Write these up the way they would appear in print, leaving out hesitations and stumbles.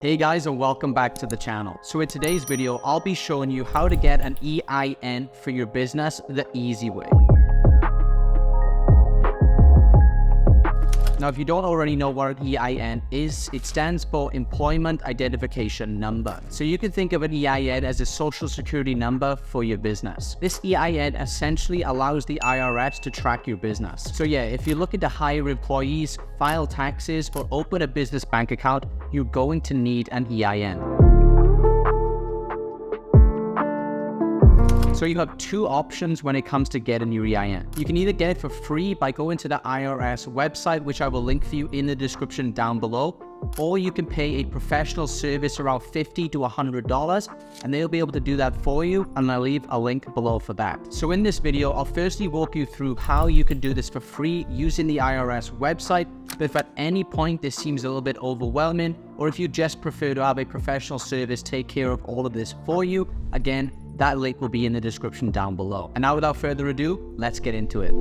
Hey guys, and welcome back to the channel. So in today's video, I'll be showing you how to get an EIN for your business the easy way. Now, if you don't already know what an EIN is, it stands for Employment Identification Number. So you can think of an EIN as a social security number for your business. This EIN essentially allows the IRS to track your business. So yeah, if you're looking to hire employees, file taxes, or open a business bank account, you're going to need an EIN. So you have two options when it comes to getting your EIN. You can either get it for free by going to the IRS website, which I will link for you in the description down below, or you can pay a professional service around $50 to $100, and they'll be able to do that for you, and I'll leave a link below for that. So in this video, I'll firstly walk you through how you can do this for free using the IRS website. But if at any point this seems a little bit overwhelming, or if you just prefer to have a professional service take care of all of this for you, again, that link will be in the description down below. And now without further ado, let's get into it.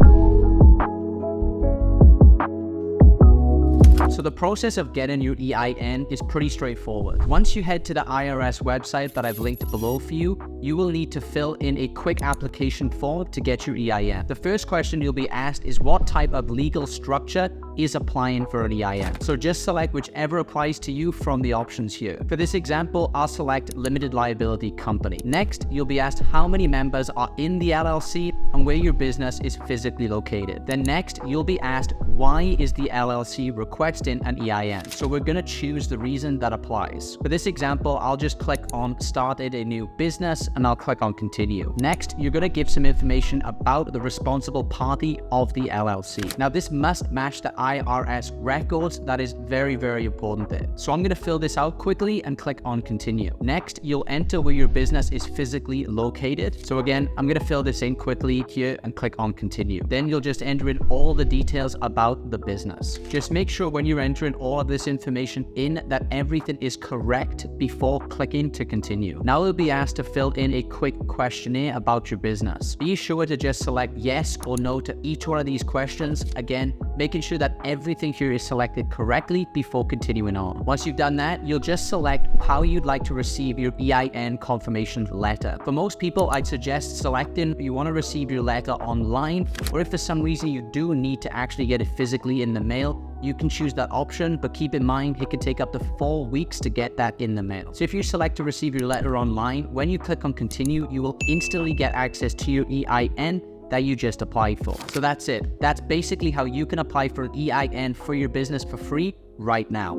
So the process of getting your EIN is pretty straightforward. Once you head to the IRS website that I've linked below for you, you will need to fill in a quick application form to get your EIN. The first question you'll be asked is what type of legal structure is applying for an EIN. So just select whichever applies to you from the options here. For this example, I'll select limited liability company. Next, you'll be asked how many members are in the LLC and where your business is physically located. Then next, you'll be asked why is the LLC requesting an EIN. So we're going to choose the reason that applies. For this example, I'll just click on started a new business and I'll click on continue. Next, you're going to give some information about the responsible party of the LLC. Now this must match the IRS records. That is very, very important there. So I'm going to fill this out quickly and click on continue. Next, you'll enter where your business is physically located. So again, I'm going to fill this in quickly here and click on continue. Then you'll just enter in all the details about the business. Just make sure when you're entering all of this information in that everything is correct before clicking to continue. Now you'll be asked to fill in a quick questionnaire about your business. Be sure to just select yes or no to each one of these questions. Again, making sure that everything here is selected correctly before continuing on. Once you've done that, you'll just select how you'd like to receive your EIN confirmation letter. For most people, I'd suggest selecting if you want to receive your letter online, or if for some reason you do need to actually get it physically in the mail, you can choose that option, but keep in mind it can take up to 4 weeks to get that in the mail. So if you select to receive your letter online, when you click on continue, you will instantly get access to your EIN that you just applied for. So that's it. That's basically how you can apply for an EIN for your business for free right now.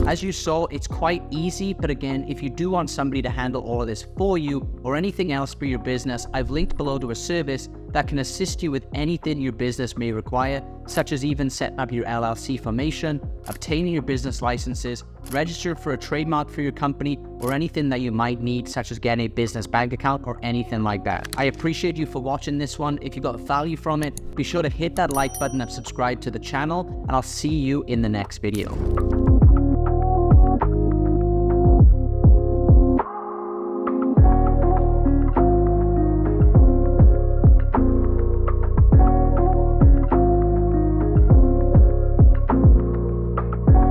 As you saw, it's quite easy, but again, if you do want somebody to handle all of this for you or anything else for your business, I've linked below to a service that can assist you with anything your business may require, such as even setting up your LLC formation, obtaining your business licenses, register for a trademark for your company, or anything that you might need, such as getting a business bank account or anything like that. I appreciate you for watching this one. If you got value from it, be sure to hit that like button and subscribe to the channel, and I'll see you in the next video.